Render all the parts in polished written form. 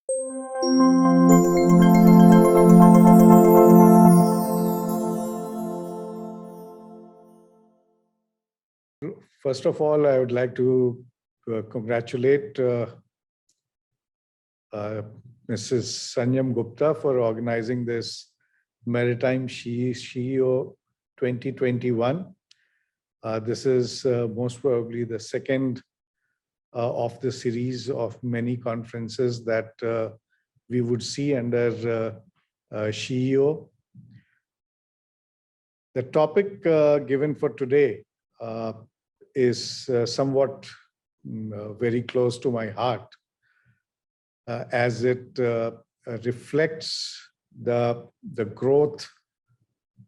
First of all, I would like to congratulate Mrs. Sanyam Gupta for organizing this Maritime SheEO 2021. This is most probably the second of the series of many conferences that we would see under SheEO. The topic given for today is somewhat very close to my heart, as it reflects the growth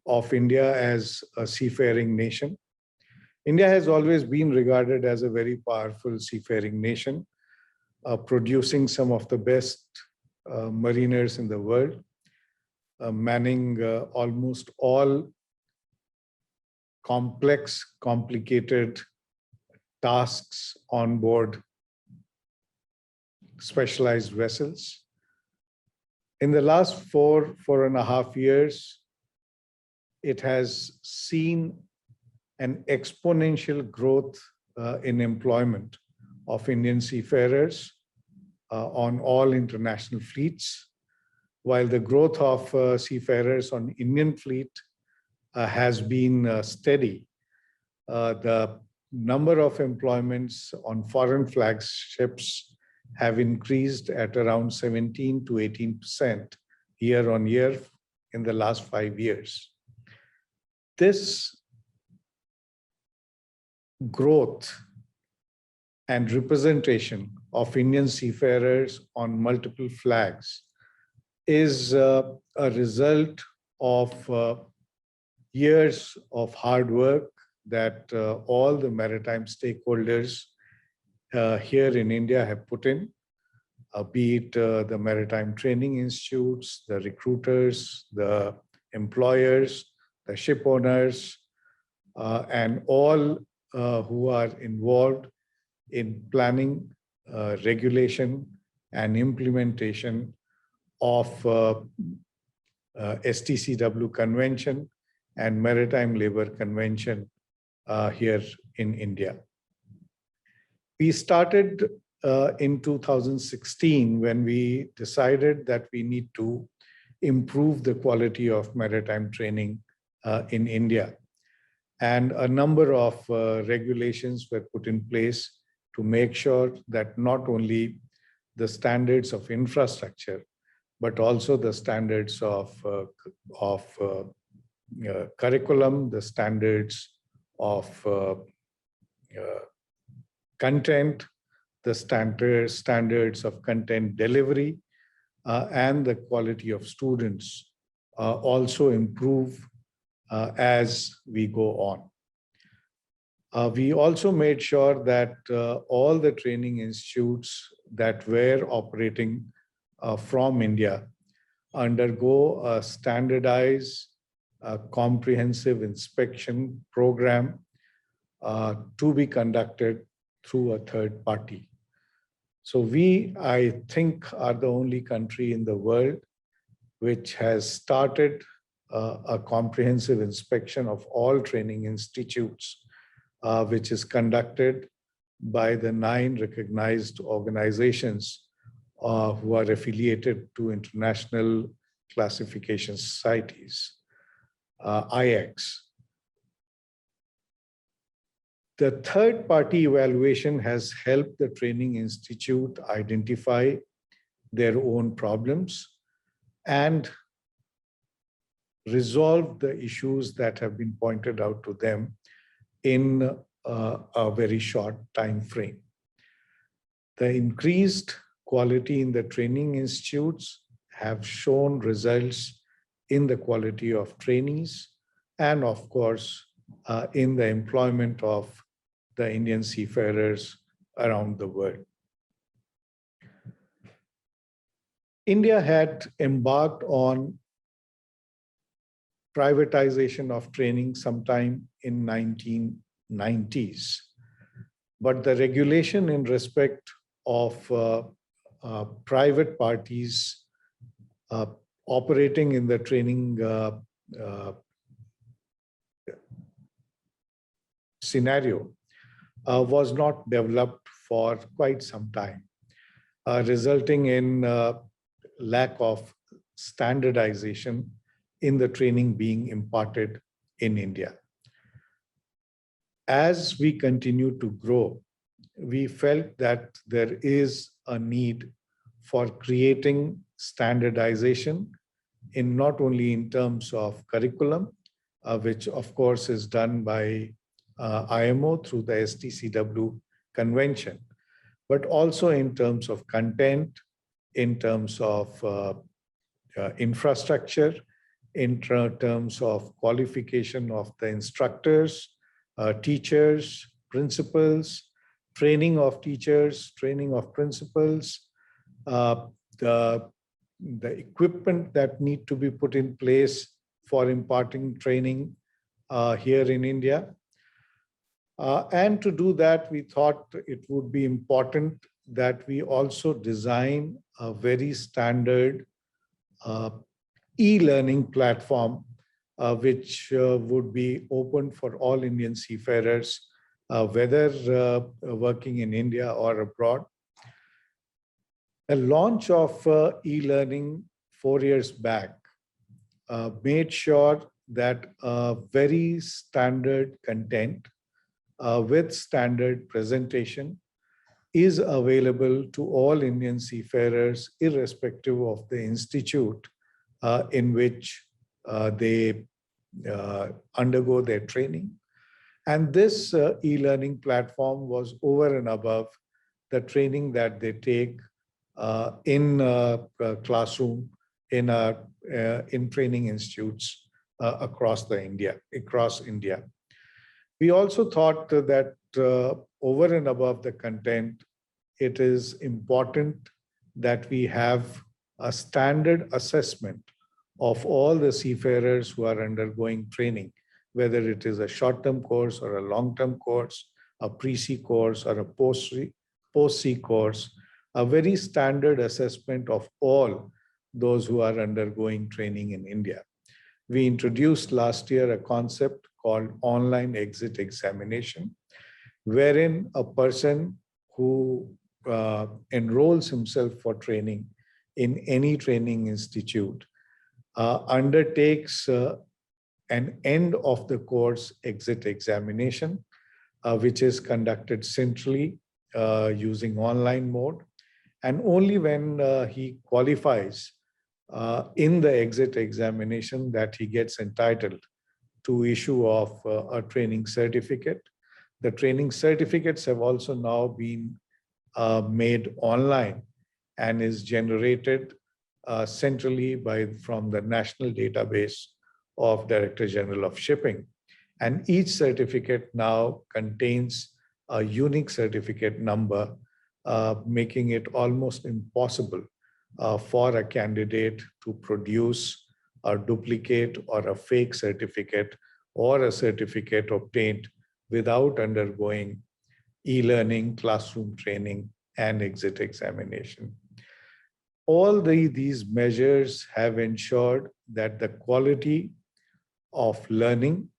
of India as a seafaring nation. India has always been regarded as a very powerful seafaring nation, producing some of the best mariners in the world, manning almost all complex, complicated tasks on board specialized vessels. In the last 4.5 years, it has seen an exponential growth in employment of Indian seafarers on all international fleets, while the growth of seafarers on Indian fleet has been steady. The number of employments on foreign flag ships have increased at around 17 to 18% year on year in the last 5 years. This growth and representation of Indian seafarers on multiple flags is a result of years of hard work that all the maritime stakeholders here in India have put in, be it the maritime training institutes, the recruiters, the employers, the ship owners, and all who are involved in planning, regulation, and implementation of STCW Convention and Maritime Labor Convention here in India. We started in 2016 when we decided that we need to improve the quality of maritime training in India. And a number of regulations were put in place to make sure that not only the standards of infrastructure, but also the standards of curriculum, the standards of content, the standards of content delivery, and the quality of students also improve as we go on. We also made sure that all the training institutes that were operating from India undergo a standardized, comprehensive inspection program to be conducted through a third party. So we, I think, are the only country in the world which has started a comprehensive inspection of all training institutes, which is conducted by the 9 recognized organizations who are affiliated to international classification societies, IX. The third-party evaluation has helped the training institute identify their own problems and resolve the issues that have been pointed out to them in a very short time frame. The increased quality in the training institutes have shown results in the quality of trainees and, of course, in the employment of the Indian seafarers around the world. India had embarked on privatization of training sometime in 1990s, but the regulation in respect of private parties operating in the training scenario was not developed for quite some time, resulting in lack of standardization in the training being imparted in India. As we continue to grow, we felt that there is a need for creating standardization in not only in terms of curriculum, which of course is done by IMO through the STCW convention, but also in terms of content, in terms of infrastructure, in terms of qualification of the instructors, teachers, principals, training of teachers, training of principals, the equipment that need to be put in place for imparting training here in India. And to do that, we thought it would be important that we also design a very standard e-learning platform, which would be open for all Indian seafarers, whether working in India or abroad. The launch of e-learning 4 years back made sure that very standard content with standard presentation is available to all Indian seafarers, irrespective of the institute in which they undergo their training. And this e-learning platform was over and above the training that they take in a classroom, in training institutes across India. We also thought that over and above the content, it is important that we have a standard assessment of all the seafarers who are undergoing training, whether it is a short-term course or a long-term course, a pre-sea course or a post-sea course, a very standard assessment of all those who are undergoing training in India. We introduced last year a concept called online exit examination, wherein a person who enrolls himself for training in any training institute undertakes an end of the course exit examination, which is conducted centrally using online mode. And only when he qualifies in the exit examination that he gets entitled to issue of a training certificate. The training certificates have also now been made online and is generated centrally from the national database of Director General of Shipping. And each certificate now contains a unique certificate number, making it almost impossible for a candidate to produce a duplicate or a fake certificate or a certificate obtained without undergoing e-learning, classroom training, and exit examination. All these measures have ensured that the quality of learning,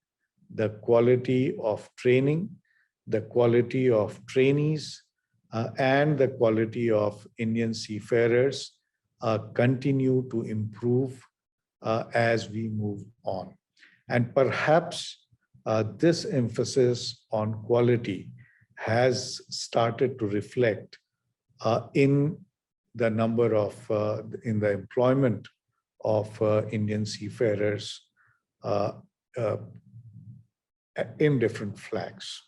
the quality of training, the quality of trainees, and the quality of Indian seafarers continue to improve as we move on. And perhaps this emphasis on quality has started to reflect in the number of, in the employment of Indian seafarers in different flags.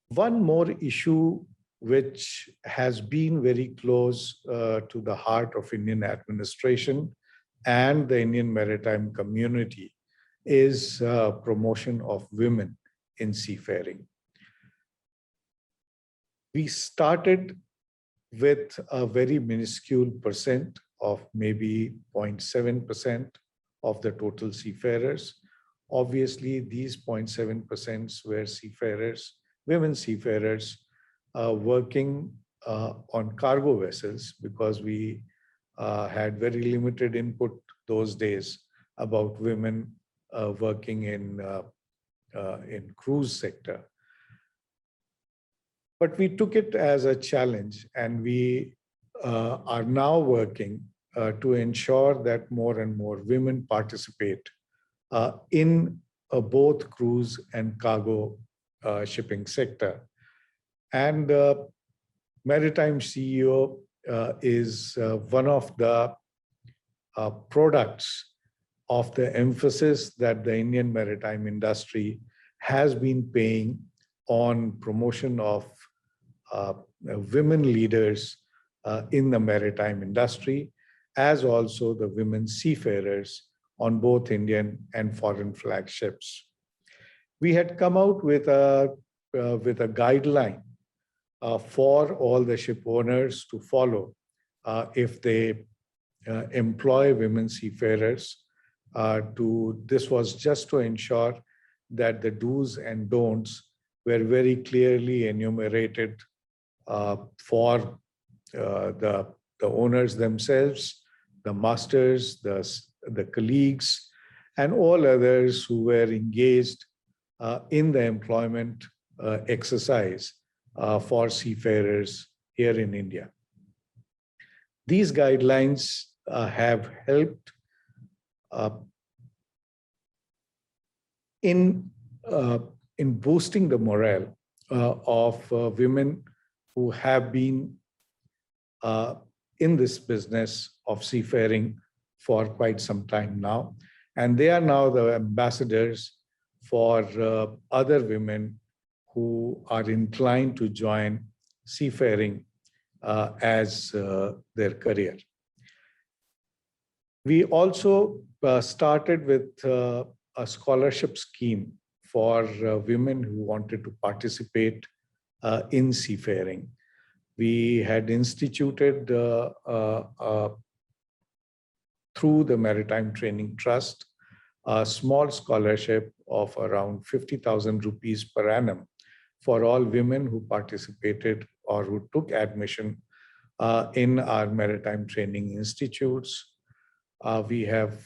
One more issue which has been very close to the heart of Indian administration and the Indian maritime community is promotion of women in seafaring. We started with a very minuscule percent of maybe 0.7% of the total seafarers. Obviously, these 0.7% were seafarers, women seafarers, working on cargo vessels because we had very limited input those days about women working in cruise sector. But we took it as a challenge, and we are now working to ensure that more and more women participate in both cruise and cargo shipping sector. And Maritime SheEO is one of the products of the emphasis that the Indian maritime industry has been paying on promotion of women leaders in the maritime industry, as also the women seafarers on both Indian and foreign flag ships. We had come out with a guideline for all the ship owners to follow if they employ women seafarers. This was just to ensure that the do's and don'ts were very clearly enumerated for the owners themselves, the masters, the colleagues, and all others who were engaged in the employment exercise for seafarers here in India. These guidelines have helped in boosting the morale of women who have been in this business of seafaring for quite some time now. And they are now the ambassadors for other women who are inclined to join seafaring as their career. We also started with a scholarship scheme for women who wanted to participate in seafaring. We had instituted through the Maritime Training Trust a small scholarship of around 50,000 rupees per annum for all women who participated or who took admission in our maritime training institutes. We have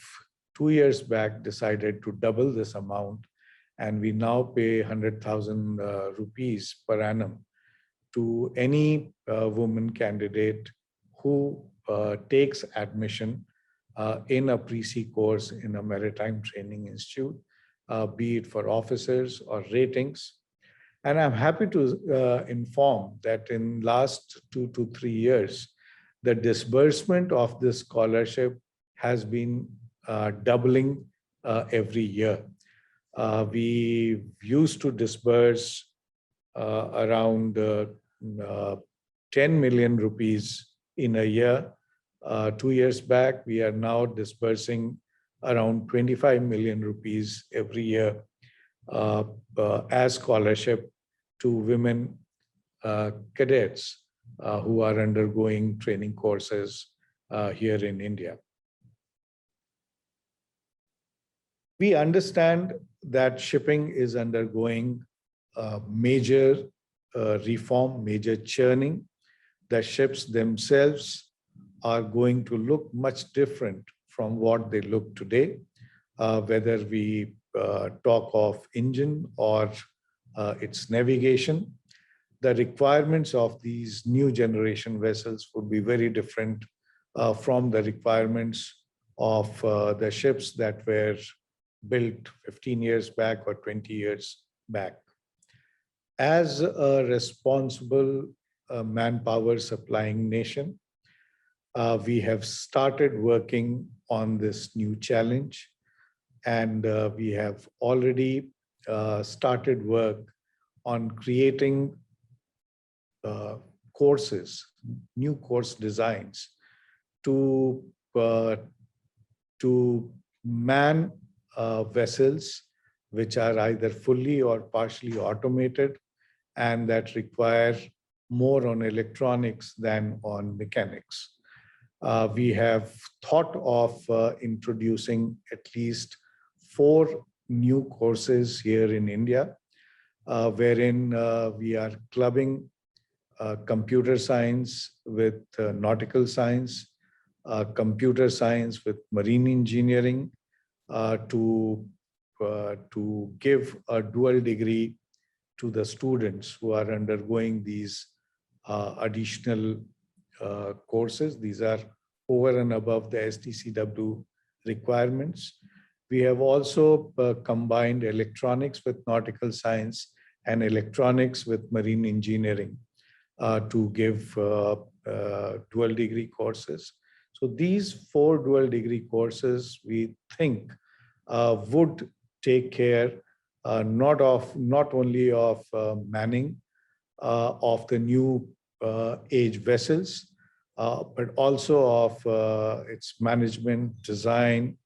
2 years back decided to double this amount, and we now pay 100,000 rupees per annum to any woman candidate who takes admission in a pre-C course in a maritime training institute, be it for officers or ratings. And I'm happy to inform that in last 2 to 3 years, the disbursement of this scholarship has been doubling every year. We used to disburse around 10 million rupees in a year. 2 years back, we are now disbursing around 25 million rupees every year as scholarship to women cadets who are undergoing training courses here in India. We understand that shipping is undergoing major reform, major churning. The ships themselves are going to look much different from what they look today, whether we talk of engine or its navigation. The requirements of these new generation vessels would be very different from the requirements of the ships that were built 15 years back or 20 years back. As a responsible manpower supplying nation, we have started working on this new challenge, and we have already started work on creating courses, new course designs to man vessels which are either fully or partially automated and that require more on electronics than on mechanics. We have thought of introducing at least 4 new courses here in India, wherein we are clubbing computer science with nautical science, computer science with marine engineering, to give a dual degree to the students who are undergoing these additional courses. These are over and above the STCW requirements. We have also combined electronics with nautical science and electronics with marine engineering to give dual degree courses. So these 4 dual degree courses, we think, would take care not only of manning of the new age vessels, but also of its management, design,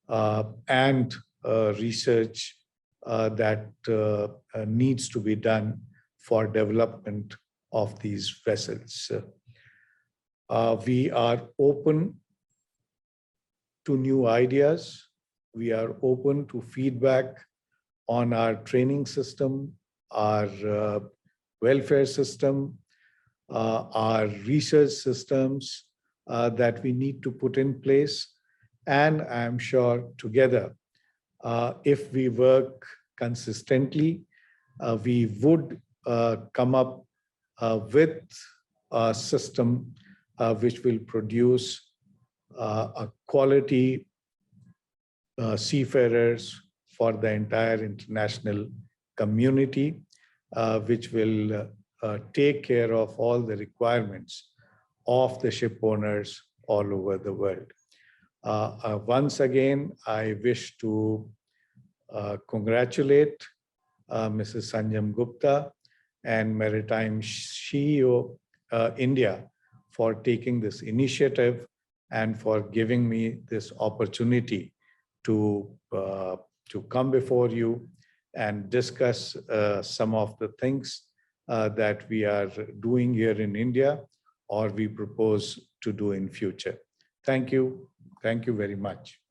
and research that needs to be done for development of these vessels. We are open to new ideas. We are open to feedback on our training system, our welfare system, our research systems that we need to put in place. And I'm sure together, if we work consistently, we would come up with a system which will produce a quality seafarers for the entire international community, which will take care of all the requirements of the ship owners all over the world. Once again, I wish to congratulate Mrs. Sanjam Gupta and Maritime SheEO India for taking this initiative and for giving me this opportunity to come before you and discuss some of the things that we are doing here in India or we propose to do in future. Thank you. Thank you very much.